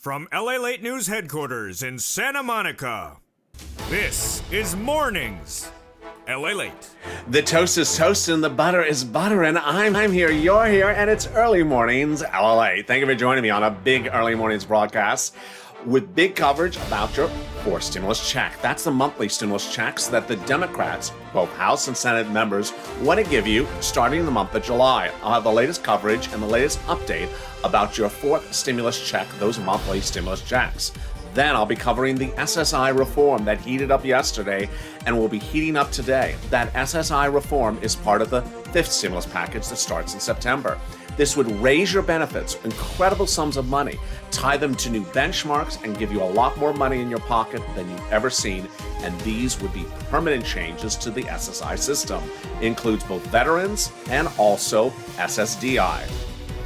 From LALATE News headquarters in Santa Monica, this is Mornings LALATE. The toast is toast and the butter is butter, and I'm here, you're here, and it's early mornings LALATE. Thank you for joining me on a big early mornings broadcast with big coverage about your fourth stimulus check. That's the monthly stimulus checks that the Democrats, both House and Senate members, want to give you starting in the month of July. I'll have the latest coverage and the latest update about your fourth stimulus check, those monthly stimulus checks. Then I'll be covering the SSI reform that heated up yesterday and will be heating up today. That SSI reform is part of the fifth stimulus package that starts in September. This would raise your benefits, incredible sums of money, tie them to new benchmarks, and give you a lot more money in your pocket than you've ever seen. And these would be permanent changes to the SSI system. It includes both veterans and also SSDI.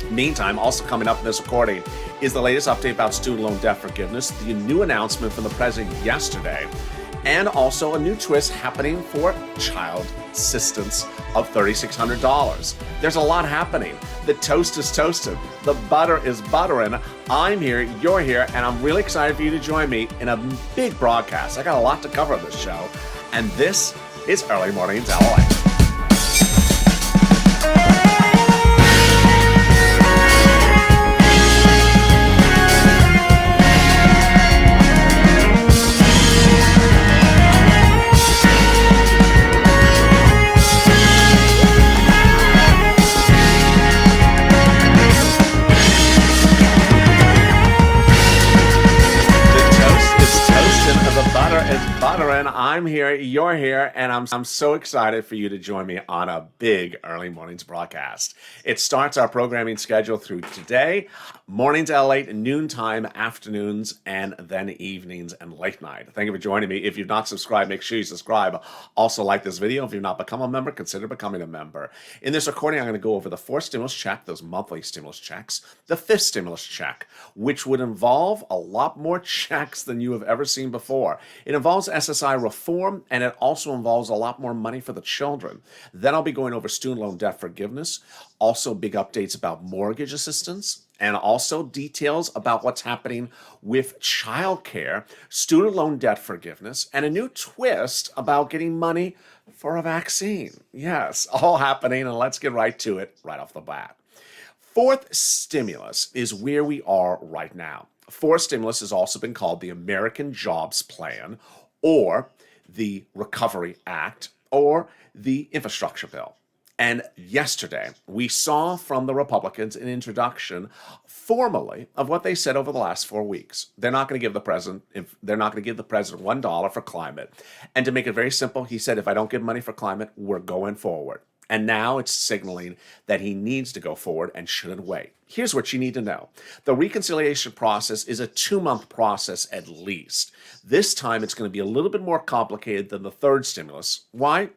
Meantime, also coming up in this recording is the latest update about student loan debt forgiveness, the new announcement from the president yesterday, and also a new twist happening for child assistance of $3,600. There's a lot happening. The toast is toasted. The butter is buttering. I'm here, you're here, and I'm really excited for you to join me in a big broadcast. I got a lot to cover on this show, and this is Early Mornings LALATE. And I'm here, you're here, and I'm so excited for you to join me on a big early mornings broadcast. It starts our programming schedule through today, mornings LALATE, noontime, afternoons, and then evenings and late night. Thank you for joining me. If you've not subscribed, make sure you subscribe. Also like this video. If you've not become a member, consider becoming a member. In this recording, I'm going to go over the fourth stimulus check, those monthly stimulus checks, the fifth stimulus check, which would involve a lot more checks than you have ever seen before. It involves SSI reform, and it also involves a lot more money for the children. Then I'll be going over student loan debt forgiveness, also big updates about mortgage assistance, and also details about what's happening with childcare, student loan debt forgiveness, and a new twist about getting money for a vaccine. Yes, all happening, and let's get right to it right off the bat. Fourth stimulus is where we are right now. Fourth stimulus has also been called the American Jobs Plan, or the Recovery Act, or the Infrastructure Bill. And yesterday, we saw from the Republicans an introduction formally of what they said over the last 4 weeks. They're not going to give the president $1 for climate. And to make it very simple, he said, if I don't give money for climate, we're going forward. And now it's signaling that he needs to go forward and shouldn't wait. Here's what you need to know. The reconciliation process is a 2-month process at least. This time it's going to be a little bit more complicated than the third stimulus. Why?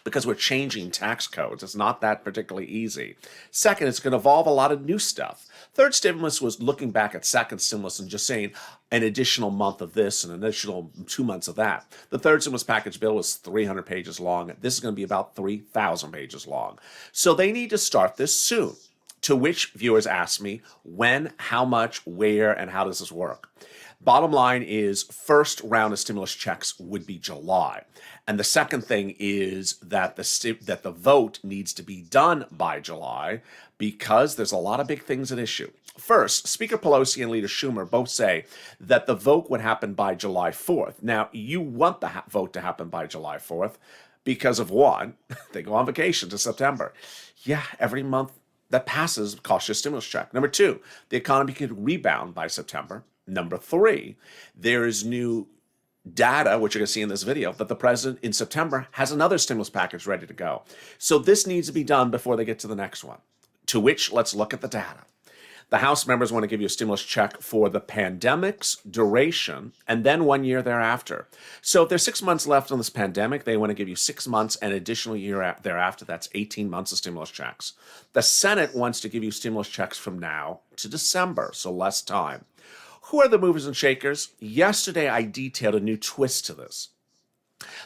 Because we're changing tax codes. It's not that particularly easy. Second, it's going to involve a lot of new stuff. Third stimulus was looking back at second stimulus and just saying an additional month of this and an additional 2 months of that. The third stimulus package bill was 300 pages long. This is going to be about 3,000 pages long. So they need to start this soon. To which viewers ask me when, how much, where, and how does this work? Bottom line is first round of stimulus checks would be July. And the second thing is that the vote needs to be done by July because there's a lot of big things at issue. First, Speaker Pelosi and Leader Schumer both say that the vote would happen by July 4th. Now, you want the vote to happen by July 4th because of one, they go on vacation to September. Yeah, every month that passes costs you a stimulus check. Number two, the economy could rebound by September. Number three, there is new data, which you're going to see in this video, that the president in September has another stimulus package ready to go. So this needs to be done before they get to the next one. To which, let's look at the data. The House members want to give you a stimulus check for the pandemic's duration and then 1 year thereafter. So if there's 6 months left on this pandemic, they want to give you 6 months and an additional year thereafter. That's 18 months of stimulus checks. The Senate wants to give you stimulus checks from now to December, so less time. Who are the movers and shakers? Yesterday, I detailed a new twist to this.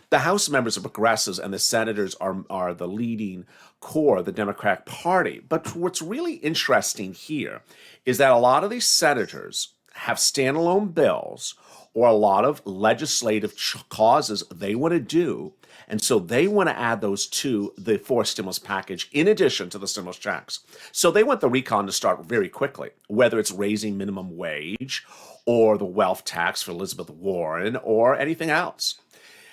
The House members are progressives and the senators are the leading core of the Democratic Party. But what's really interesting here is that a lot of these senators have standalone bills or a lot of legislative causes they want to do. And so they want to add those to the fourth stimulus package in addition to the stimulus checks. So they want the recon to start very quickly, whether it's raising minimum wage or the wealth tax for Elizabeth Warren or anything else.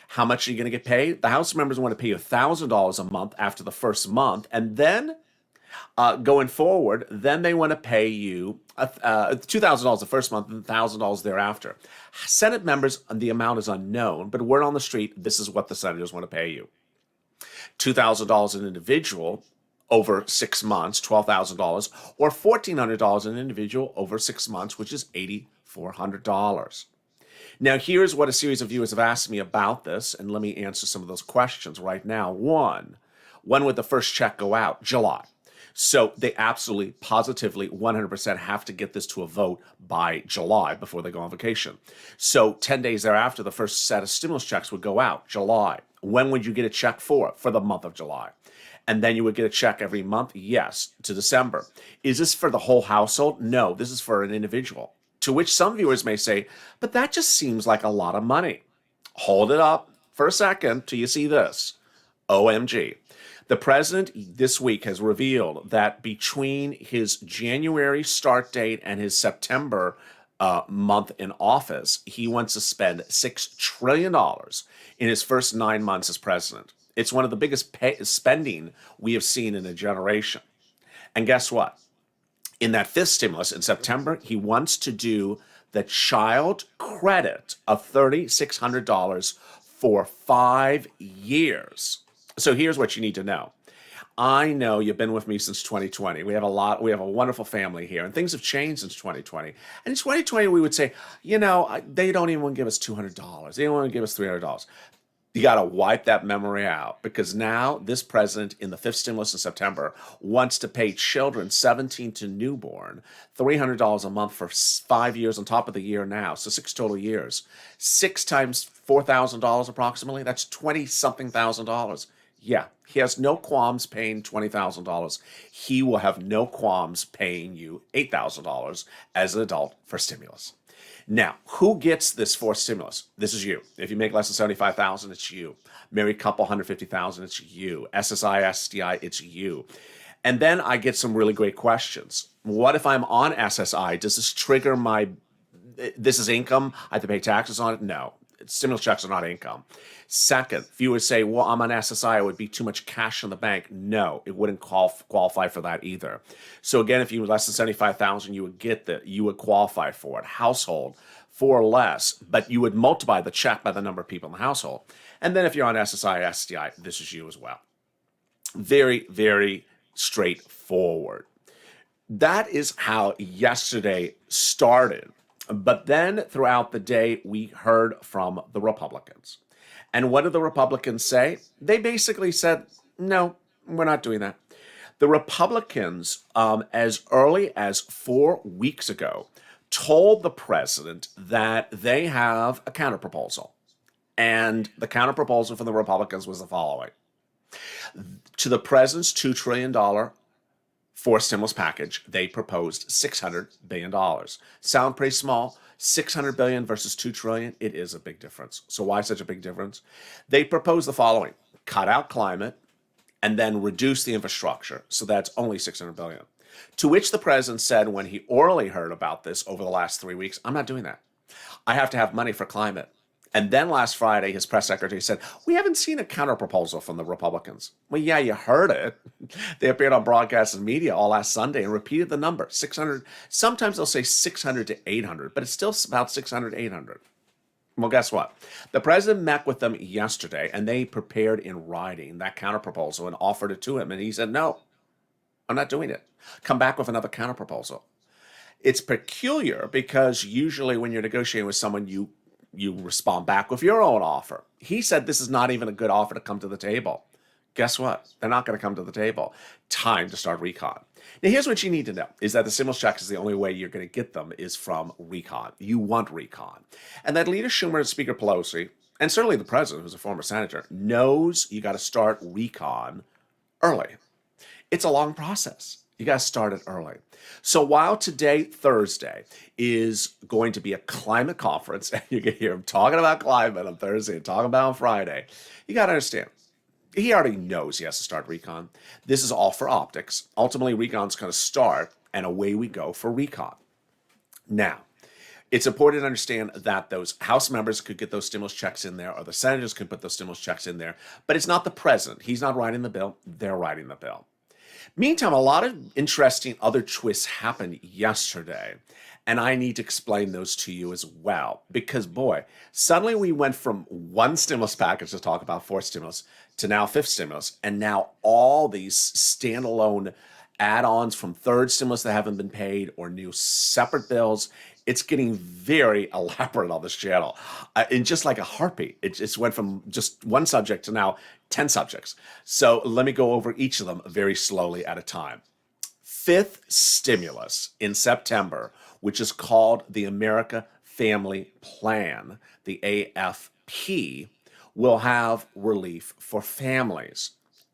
How much are you going to get paid? The House members want to pay you $1,000 a month after the first month, and then going forward, then they want to pay you $2,000 the first month and $1,000 thereafter. Senate members, the amount is unknown, but word on the street, this is what the senators want to pay you. $2,000 an individual over 6 months, $12,000, or $1,400 an individual over 6 months, which is $8,400. Now, here's what a series of viewers have asked me about this, and let me answer some of those questions right now. One, when would the first check go out? July. So they absolutely, positively, 100% have to get this to a vote by July before they go on vacation. So 10 days thereafter, the first set of stimulus checks would go out, July. When would you get a check for? For the month of July. And then you would get a check every month? Yes, to December. Is this for the whole household? No, this is for an individual. To which some viewers may say, but that just seems like a lot of money. Hold it up for a second till you see this. OMG. The president this week has revealed that between his January start date and his September month in office, he wants to spend $6 trillion in his first 9 months as president. It's one of the biggest spending we have seen in a generation. And guess what? In that fifth stimulus in September, he wants to do the child credit of $3,600 for 5 years. So here's what you need to know. I know you've been with me since 2020. We have a wonderful family here, and things have changed since 2020. And in 2020, we would say, they don't even want to give us $200. They don't want to give us $300. You got to wipe that memory out, because now this president in the fifth stimulus in September wants to pay children 17 to newborn $300 a month for 5 years on top of the year now. So 6 total years. 6 times $4,000 approximately. That's $20-something thousand. Yeah, he has no qualms paying $20,000. He will have no qualms paying you $8,000 as an adult for stimulus. Now, who gets this fourth stimulus? This is you. If you make less than $75,000, it's you. Married couple, $150,000, it's you. SSI, STI, it's you. And then I get some really great questions. What if I'm on SSI? Does this trigger this is income? I have to pay taxes on it? No. Stimulus checks are not income. Second, viewers say, well, I'm on SSI, it would be too much cash in the bank. No, it wouldn't qualify for that either. So again, if you were less than $75,000, you would qualify for it. Household, 4 or less, but you would multiply the check by the number of people in the household. And then if you're on SSI, STI, this is you as well. Very, very straightforward. That is how yesterday started. But then throughout the day, we heard from the Republicans. And what did the Republicans say? They basically said, no, we're not doing that. The Republicans, as early as 4 weeks ago, told the president that they have a counterproposal. And the counterproposal from the Republicans was the following. To the president's $2 trillion fourth stimulus package, they proposed $600 billion. Sound pretty small? $600 billion versus $2 trillion, it is a big difference. So why such a big difference? They proposed the following: cut out climate and then reduce the infrastructure. So that's only $600 billion. To which the president said when he orally heard about this over the last 3 weeks, I'm not doing that. I have to have money for climate. And then last Friday, his press secretary said, we haven't seen a counterproposal from the Republicans. Well, yeah, you heard it. They appeared on broadcast and media all last Sunday and repeated the number, 600. Sometimes they'll say 600 to 800, but it's still about 600, 800. Well, guess what? The president met with them yesterday, and they prepared in writing that counterproposal and offered it to him. And he said, no, I'm not doing it. Come back with another counterproposal. It's peculiar because usually when you're negotiating with someone, you respond back with your own offer. He said this is not even a good offer to come to the table. Guess what? They're not going to come to the table. Time to start recon. Now, here's what you need to know, is that the stimulus checks is the only way you're going to get them is from recon. You want recon. And that Leader Schumer and Speaker Pelosi, and certainly the president, who's a former senator, knows you got to start recon early. It's a long process. You got to start it early. So while today, Thursday, is going to be a climate conference, and you can hear him talking about climate on Thursday and talking about on Friday, you got to understand, he already knows he has to start recon. This is all for optics. Ultimately, recon's going to start, and away we go for recon. Now, it's important to understand that those House members could get those stimulus checks in there, or the senators could put those stimulus checks in there, but it's not the president. He's not writing the bill. They're writing the bill. Meantime, a lot of interesting other twists happened yesterday, and I need to explain those to you as well. Because, boy, suddenly we went from one stimulus package to talk about fourth stimulus to now fifth stimulus, and now all these standalone add-ons from third stimulus that haven't been paid or new separate bills. It's getting very elaborate on this channel. In just like a heartbeat, it just went from just one subject to now 10 subjects. So let me go over each of them very slowly at a time. Fifth stimulus in September, which is called the America Family Plan, the AFP, will have relief for families.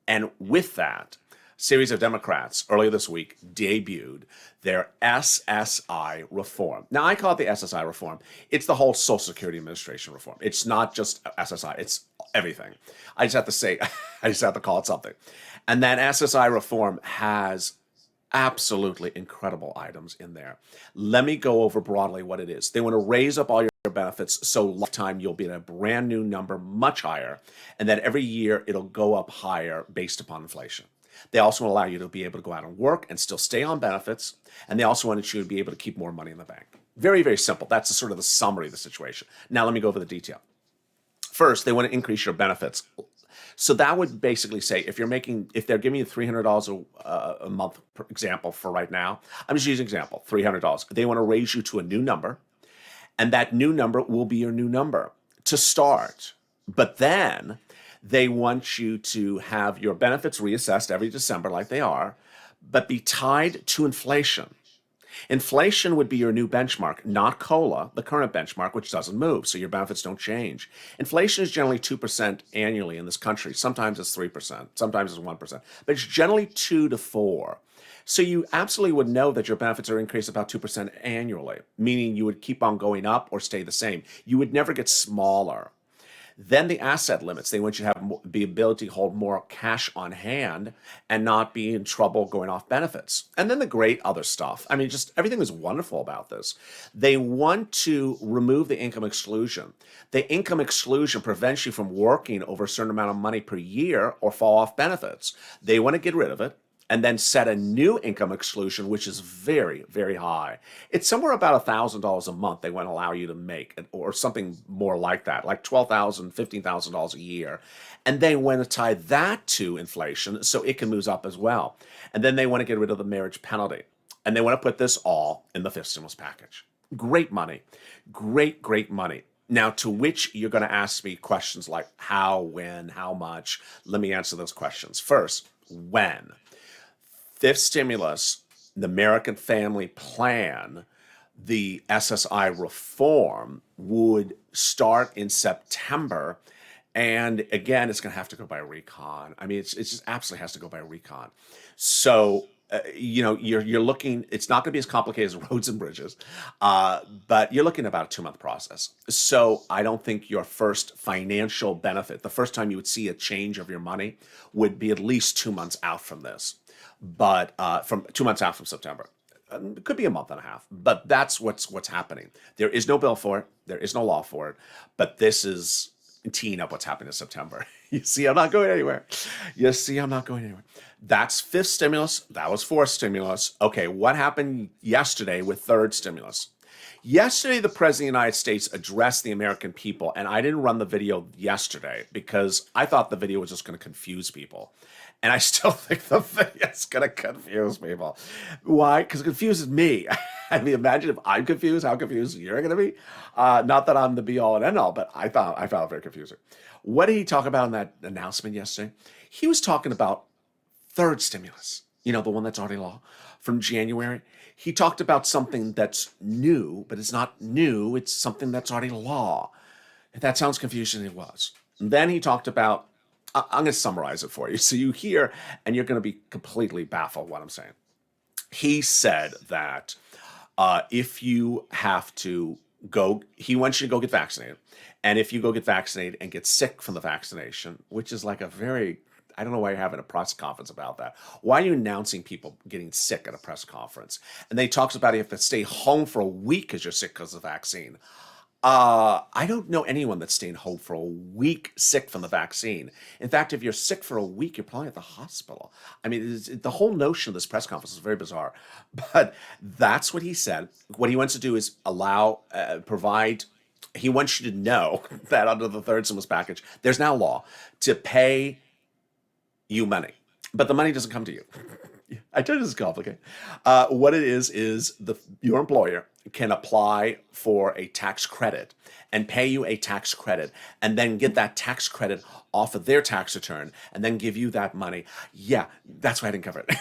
And with that, series of Democrats earlier this week debuted their SSI reform. Now, I call it the SSI reform. It's the whole Social Security Administration reform. It's not just SSI. It's everything. I just have to say, I just have to call it something. And that SSI reform has absolutely incredible items in there. Let me go over broadly what it is. They want to raise up all your benefits so lifetime you'll be at a brand new number much higher, and that every year it'll go up higher based upon inflation. They also allow you to be able to go out and work and still stay on benefits. And they also want you to be able to keep more money in the bank. Very, very simple. That's sort of the summary of the situation. Now, let me go over the detail. First, they want to increase your benefits. So that would basically say if they're giving you $300 a month, for example, for right now, I'm just using an example, $300. They want to raise you to a new number. And that new number will be your new number to start. But then they want you to have your benefits reassessed every December like they are, but be tied to inflation. Inflation would be your new benchmark, not COLA, the current benchmark, which doesn't move, so your benefits don't change. Inflation is generally 2% annually in this country. Sometimes it's 3%, sometimes it's 1%, but it's generally 2 to 4. So you absolutely would know that your benefits are increased about 2% annually, meaning you would keep on going up or stay the same. You would never get smaller. Then the asset limits. They want you to have the ability to hold more cash on hand and not be in trouble going off benefits. And then the great other stuff. I mean, just everything is wonderful about this. They want to remove the income exclusion. The income exclusion prevents you from working over a certain amount of money per year or fall off benefits. They want to get rid of it and then set a new income exclusion, which is very, very high. It's somewhere about $1,000 a month they want to allow you to make, or something more like that, like $12,000, $15,000 a year. And they want to tie that to inflation so it can move up as well. And then they want to get rid of the marriage penalty. And they want to put this all in the fifth stimulus package. Great money. Great, great money. Now, to which you're going to ask me questions like how, when, how much. Let me answer those questions. First, when? Fifth stimulus, the American Family Plan, the SSI reform would start in September. And again, it's going to have to go by recon. I mean, it just absolutely has to go by recon. So, you're looking, it's not going to be as complicated as roads and bridges, but you're looking at about a 2-month process. So I don't think your first financial benefit, the first time you would see a change of your money, would be at least 2 months out from this. But from 2 months out from September. It could be a month and a half, but that's what's happening. There is no bill for it. There is no law for it. But this is teeing up what's happening in September. You see, I'm not going anywhere. You see, I'm not going anywhere. That's fifth stimulus. That was fourth stimulus. Okay, what happened yesterday with third stimulus? Yesterday, the President of the United States addressed the American people, and I didn't run the video yesterday because I thought the video was just going to confuse people. And I still think the video's going to confuse people. Why? Because it confuses me. I mean, imagine if I'm confused, how confused you're going to be. Not that I'm the be-all and end-all, but I found it very confusing. What did he talk about in that announcement yesterday? He was talking about third stimulus, the one that's already law from January. He talked about something that's new, but it's not new. It's something that's already law. If that sounds confusing, it was. And then he talked about, I'm going to summarize it for you. So you hear, and you're going to be completely baffled what I'm saying. He said that if you have to go, he wants you to go get vaccinated. And if you go get vaccinated and get sick from the vaccination, which is like a very, I don't know why you're having a press conference about that. Why are you announcing people getting sick at a press conference? And then he talks about you have to stay home for a week because you're sick because of the vaccine. I don't know anyone that's staying home for a week sick from the vaccine. In fact, if you're sick for a week, you're probably at the hospital. I mean, the whole notion of this press conference is very bizarre. But that's what he said. What he wants to do is provide. He wants you to know that under the third stimulus package, there's now law to pay you money, but the money doesn't come to you. I told you this is complicated. What it is your employer can apply for a tax credit and pay you a tax credit and then get that tax credit off of their tax return and then give you that money. Yeah, that's why I didn't cover it.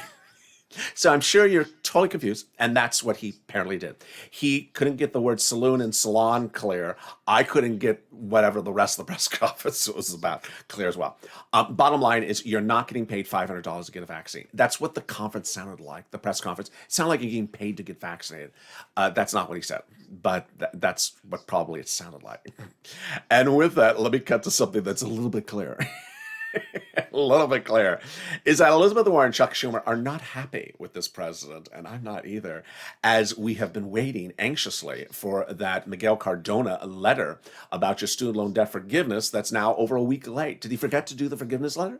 So I'm sure you're totally confused, and that's what he apparently did. He couldn't get the word saloon and salon clear. I couldn't get whatever the rest of the press conference was about clear as well. Bottom line is you're not getting paid $500 to get a vaccine. That's what the conference sounded like, the press conference. It sounded like you're getting paid to get vaccinated. That's not what he said, but that's what probably it sounded like. And with that, let me cut to something that's a little bit clearer. A little bit clear is that Elizabeth Warren and Chuck Schumer are not happy with this president, and I'm not either, as we have been waiting anxiously for that Miguel Cardona letter about your student loan debt forgiveness that's now over a week late. Did he forget to do the forgiveness letter?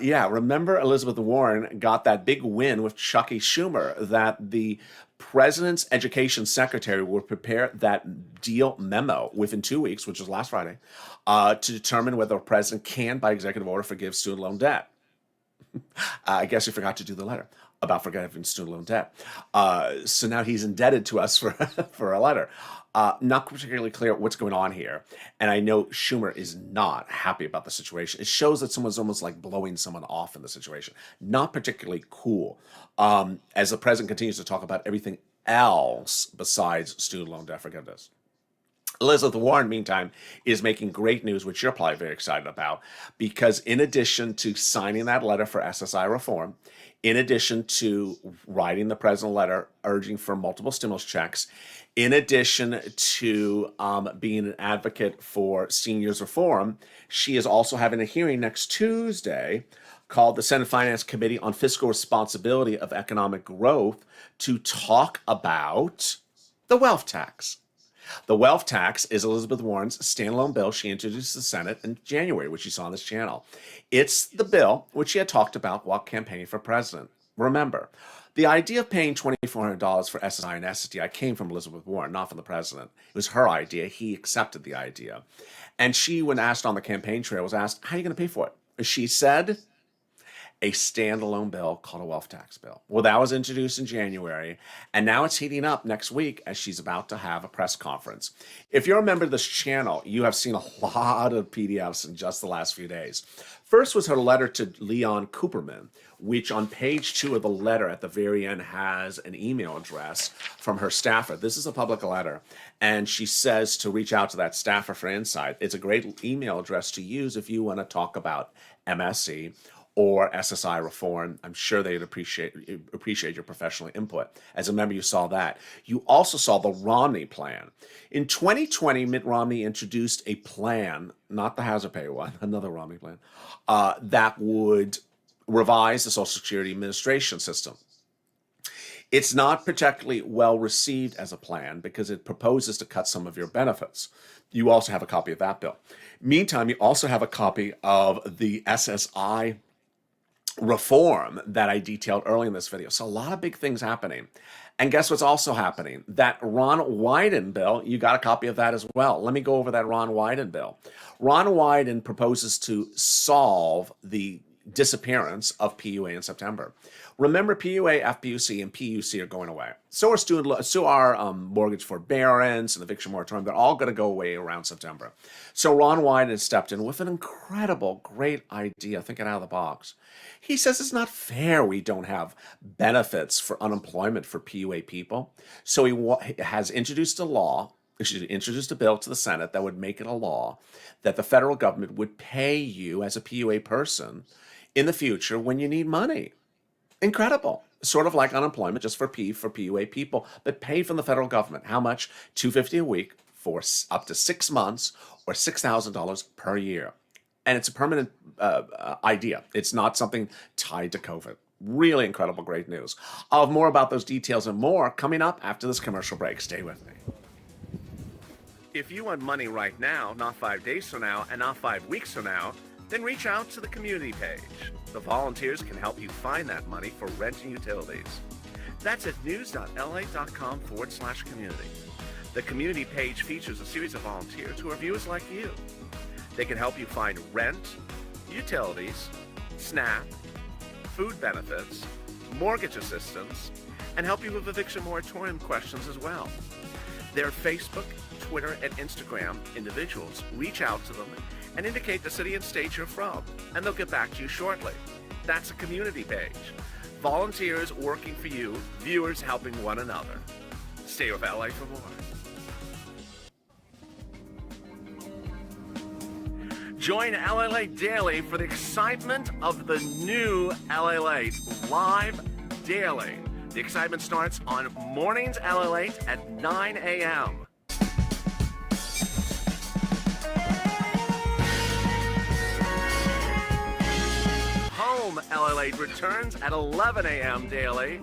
Yeah, remember Elizabeth Warren got that big win with Chucky Schumer that the president's education secretary will prepare that deal memo within 2 weeks, which was last Friday, to determine whether a president can, by executive order, forgive student loan debt. I guess he forgot to do the letter about forgiving student loan debt. So now he's indebted to us for, for a letter. Not particularly clear what's going on here. And I know Schumer is not happy about the situation. It shows that someone's almost like blowing someone off in the situation. Not particularly cool. As the president continues to talk about everything else besides student loan debt forgiveness. Elizabeth Warren, meantime, is making great news, which you're probably very excited about, because in addition to signing that letter for SSI reform, in addition to writing the president a letter urging for multiple stimulus checks, in addition to being an advocate for seniors reform, she is also having a hearing next Tuesday called the Senate Finance Committee on Fiscal Responsibility of Economic Growth to talk about the wealth tax. The wealth tax is Elizabeth Warren's standalone bill she introduced to the Senate in January, which you saw on this channel. It's the bill which she had talked about while campaigning for president. Remember, the idea of paying $2,400 for SSI and SSDI came from Elizabeth Warren, not from the president. It was her idea. He accepted the idea. And she, when asked on the campaign trail, was asked, how are you going to pay for it? She said, a standalone bill called a wealth tax bill. Well, that was introduced in January, and now it's heating up next week as she's about to have a press conference. If you're a member of this channel, you have seen a lot of PDFs in just the last few days. First was her letter to Leon Cooperman, which on page 2 of the letter at the very end has an email address from her staffer. This is a public letter, and she says to reach out to that staffer for insight. It's a great email address to use if you want to talk about MSC or SSI reform. I'm sure they'd appreciate your professional input. As a member, you saw that. You also saw the Romney plan. In 2020, Mitt Romney introduced a plan, not the hazard pay one, another Romney plan, that would revise the Social Security Administration system. It's not particularly well received as a plan because it proposes to cut some of your benefits. You also have a copy of that bill. Meantime, you also have a copy of the SSI reform that I detailed early in this video. So a lot of big things happening. And guess what's also happening? That Ron Wyden bill, you got a copy of that as well. Let me go over that Ron Wyden bill. Ron Wyden proposes to solve the disappearance of PUA in September. Remember, PUA, FPUC, and PUC are going away. So are mortgage forbearance and eviction moratorium. They're all going to go away around September. So Ron Wyden has stepped in with an incredible, great idea, thinking out of the box. He says it's not fair we don't have benefits for unemployment for PUA people. So he has introduced a bill to the Senate that would make it a law that the federal government would pay you as a PUA person in the future when you need money. Incredible. Sort of like unemployment, just for PUA people, but paid from the federal government. How much? $250 a week for up to 6 months or $6,000 per year. And it's a permanent idea. It's not something tied to COVID. Really incredible, great news. I'll have more about those details and more coming up after this commercial break. Stay with me. If you want money right now, not 5 days from now, and not 5 weeks from now, then reach out to the community page. The volunteers can help you find that money for rent and utilities. That's at news.la.com/community. The community page features a series of volunteers who are viewers like you. They can help you find rent, utilities, SNAP, food benefits, mortgage assistance, and help you with eviction moratorium questions as well. Their Facebook, Twitter, and Instagram individuals reach out to them and indicate the city and state you're from, and they'll get back to you shortly. That's a community page. Volunteers working for you, viewers helping one another. Stay with LA for more. Join LALATE Daily for the excitement of the new LALATE live daily. The excitement starts on Mornings LALATE at 9 a.m. Home LALATE returns at 11 a.m. daily.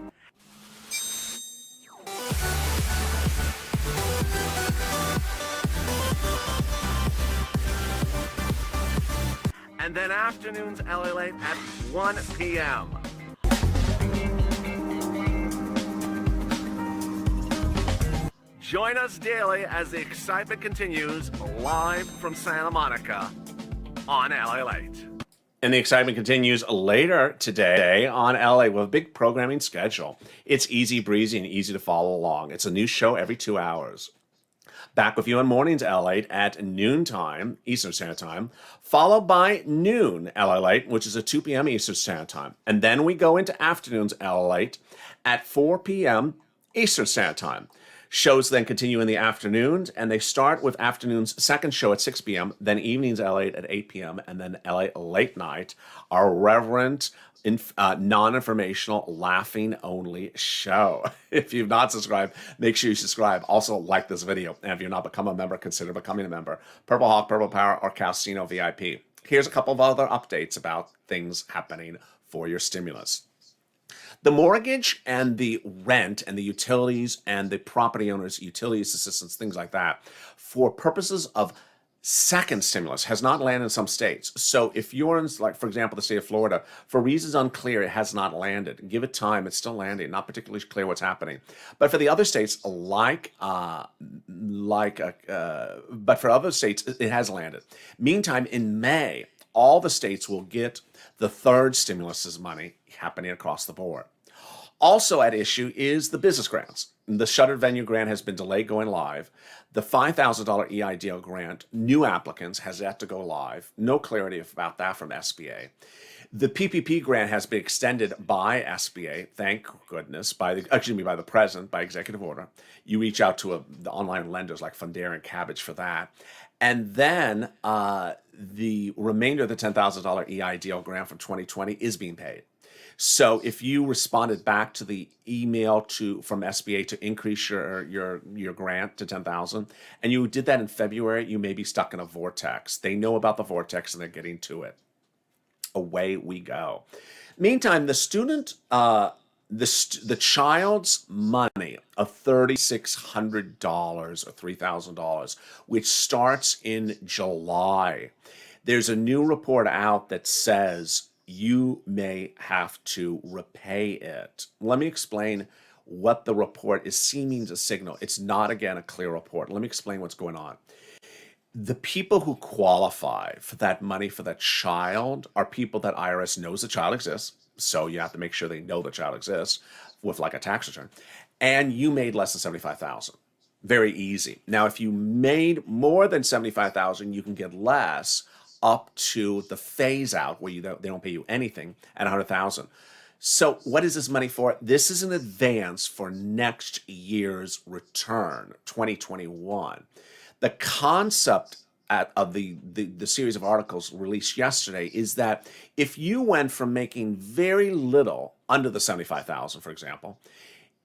And then afternoons LALATE at 1 p.m. Join us daily as the excitement continues live from Santa Monica on LALATE. And the excitement continues later today on LA with a big programming schedule. It's easy breezy and easy to follow along. It's a new show every 2 hours. Back with you on Mornings LALATE at noontime, Eastern Standard Time, followed by Noon LALATE, which is at 2 p.m. Eastern Standard Time. And then we go into Afternoons LALATE at 4 p.m. Eastern Standard Time. Shows then continue in the afternoons, and they start with afternoon's second show at 6 p.m., then evenings LALATE at 8 p.m., and then LA Late Night, our reverent, non-informational, laughing-only show. If you've not subscribed, make sure you subscribe. Also, like this video. And if you're not become a member, consider becoming a member. Purple Hawk, Purple Power, or Calcino VIP. Here's a couple of other updates about things happening for your stimulus. The mortgage and the rent and the utilities and the property owners' utilities assistance, things like that, for purposes of second stimulus has not landed in some states. So if you're in, like, for example, the state of Florida, for reasons unclear, it has not landed. Give it time. It's still landing. Not particularly clear what's happening. But for the other states, but for other states, it has landed. Meantime, in May, all the states will get the third stimulus money happening across the board. Also at issue is the business grants. The shuttered venue grant has been delayed going live. The $5,000 EIDL grant, new applicants, has yet to go live. No clarity about that from SBA. The PPP grant has been extended by SBA, thank goodness, by the president, by executive order. You reach out to the online lenders like Fundera and Cabbage for that. And then the remainder of the $10,000 EIDL grant from 2020 is being paid. So if you responded back to the email from SBA to increase your grant to $10,000, and you did that in February, you may be stuck in a vortex. They know about the vortex and they're getting to it. Away we go. Meantime, the child's money of $3,600 or $3,000, which starts in July. There's a new report out that says you may have to repay it. Let me explain what the report is seeming to signal. It's not, again, a clear report. Let me explain what's going on. The people who qualify for that money for that child are people that IRS knows the child exists. So you have to make sure they know the child exists with like a tax return. And you made less than $75,000. Very easy. Now, if you made more than $75,000, you can get less up to the phase out where they don't pay you anything at $100,000. So what is this money for? This is an advance for next year's return, 2021. The concept of the series of articles released yesterday is that if you went from making very little, under the 75,000, for example,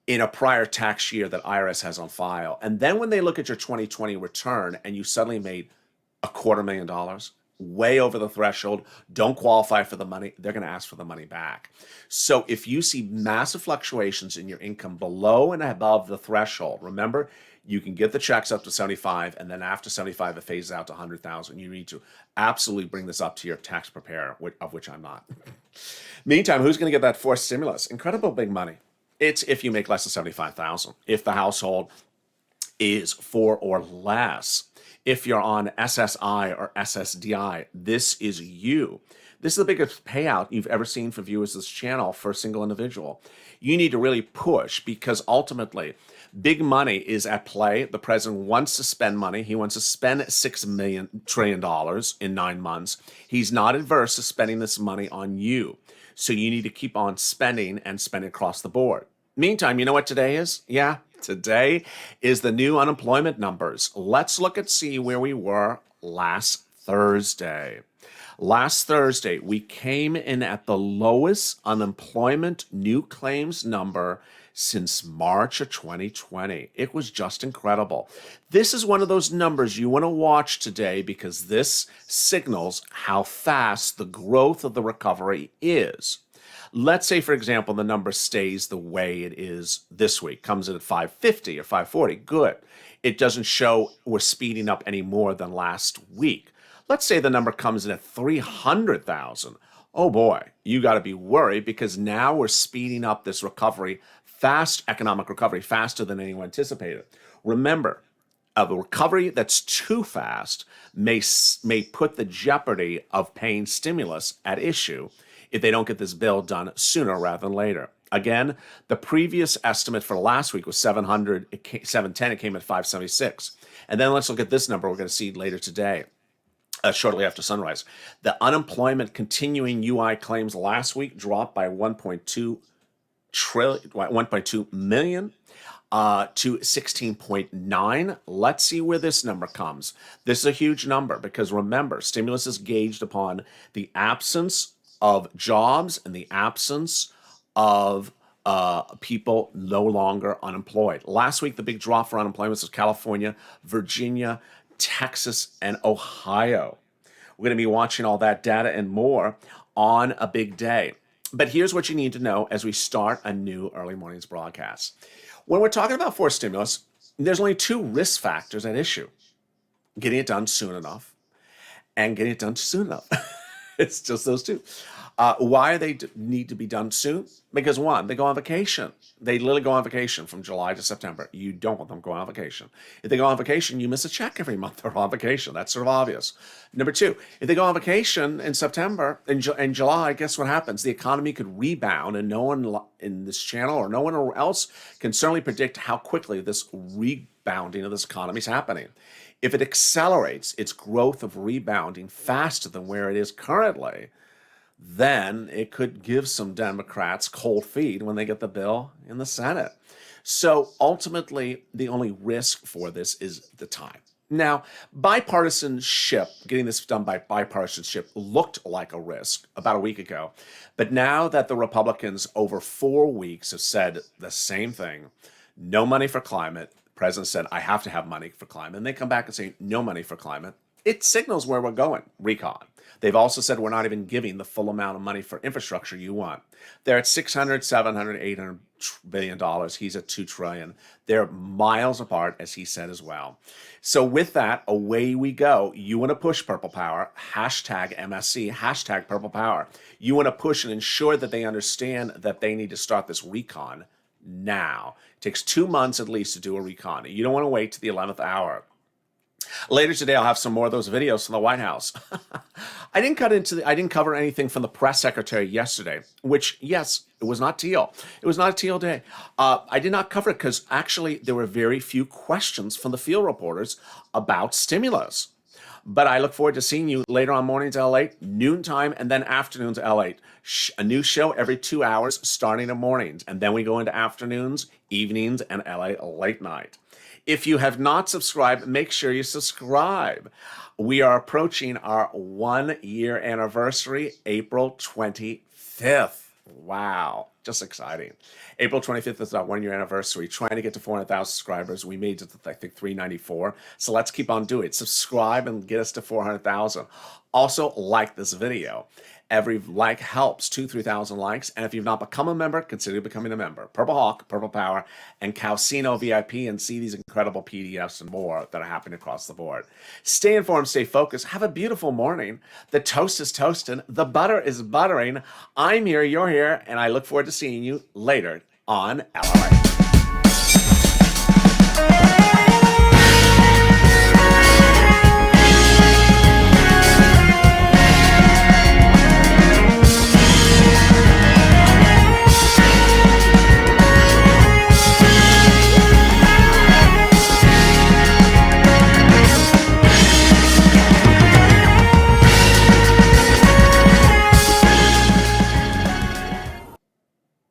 in a prior tax year that IRS has on file, and then when they look at your 2020 return and you suddenly made $250,000, way over the threshold, don't qualify for the money, they're going to ask for the money back. So if you see massive fluctuations in your income below and above the threshold, remember, you can get the checks up to 75, and then after 75, it phases out to 100,000. You need to absolutely bring this up to your tax preparer, of which I'm not. Meantime, who's going to get that forced stimulus? Incredible big money. It's if you make less than 75,000. If the household is 4 or less. If you're on SSI or SSDI, this is you. This is the biggest payout you've ever seen for viewers of this channel for a single individual. You need to really push because ultimately, big money is at play. The president wants to spend money. He wants to spend $6 trillion in 9 months. He's not adverse to spending this money on you. So you need to keep on spending and spending across the board. Meantime, you know what today is? Yeah, today is the new unemployment numbers. Let's look and see where we were last Thursday. Last Thursday, we came in at the lowest unemployment new claims number since March of 2020. It was just incredible. This is one of those numbers you want to watch today because this signals how fast the growth of the recovery is. Let's say, for example, the number stays the way it is this week, comes in at 550 or 540. Good. It doesn't show we're speeding up any more than last week. Let's say the number comes in at 300,000. Oh boy, you got to be worried because now we're speeding up this recovery, economic recovery, faster than anyone anticipated. Remember, a recovery that's too fast may put the jeopardy of paying stimulus at issue if they don't get this bill done sooner rather than later. Again, the previous estimate for last week was 710. It came at 576. And then let's look at this number we're going to see later today. Shortly after sunrise. The unemployment continuing UI claims last week dropped by 1.2 million to 16.9. Let's see where this number comes. This is a huge number because remember, stimulus is gauged upon the absence of jobs and the absence of people no longer unemployed. Last week, the big drop for unemployment was California, Virginia, Texas, and Ohio. We're going to be watching all that data and more on a big day. But here's what you need to know as we start a new Early Mornings broadcast. When we're talking about forced stimulus, there's only 2 risk factors at issue. Getting it done soon enough and getting it done soon enough. It's just those 2. Why they need to be done soon? Because 1, they go on vacation. They literally go on vacation from July to September. You don't want them going on vacation. If they go on vacation, you miss a check every month they're on vacation. That's sort of obvious. Number 2, if they go on vacation in September, in July, guess what happens? The economy could rebound, and no one in this channel or no one else can certainly predict how quickly this rebounding of this economy is happening. If it accelerates its growth of rebounding faster than where it is currently, then it could give some Democrats cold feet when they get the bill in the Senate. So ultimately, the only risk for this is the time. Now, bipartisanship, getting this done by bipartisanship looked like a risk about a week ago. But now that the Republicans over 4 weeks have said the same thing, no money for climate, the president said, I have to have money for climate, and they come back and say, no money for climate, it signals where we're going, recon. They've also said we're not even giving the full amount of money for infrastructure you want. They're at $600, $700, $800 billion. He's at $2 trillion. They're miles apart, as he said as well. So with that, away we go. You want to push Purple Power, hashtag MSC, hashtag Purple Power. You want to push and ensure that they understand that they need to start this recon now. It takes 2 months at least to do a recon. You don't want to wait to the 11th hour. Later today, I'll have some more of those videos from the White House. I didn't cover anything from the press secretary yesterday, which, yes, it was not teal. It was not a teal day. I did not cover it because actually there were very few questions from the field reporters about stimulus. But I look forward to seeing you later on mornings at LALATE, noontime, and then afternoons at LALATE. A new show every 2 hours starting in mornings. And then we go into afternoons, evenings, and LA late night. If you have not subscribed, make sure you subscribe. We are approaching our 1-year anniversary, April 25th. Wow, just exciting. April 25th is our 1-year anniversary, trying to get to 400,000 subscribers. We made it to, I think, 394. So let's keep on doing it. Subscribe and get us to 400,000. Also, like this video. Every like helps, 2,000-3,000 likes. And if you've not become a member, consider becoming a member. Purple Hawk, Purple Power, and Calcino VIP, and see these incredible PDFs and more that are happening across the board. Stay informed, stay focused. Have a beautiful morning. The toast is toasting. The butter is buttering. I'm here, you're here, and I look forward to seeing you later on LALATE.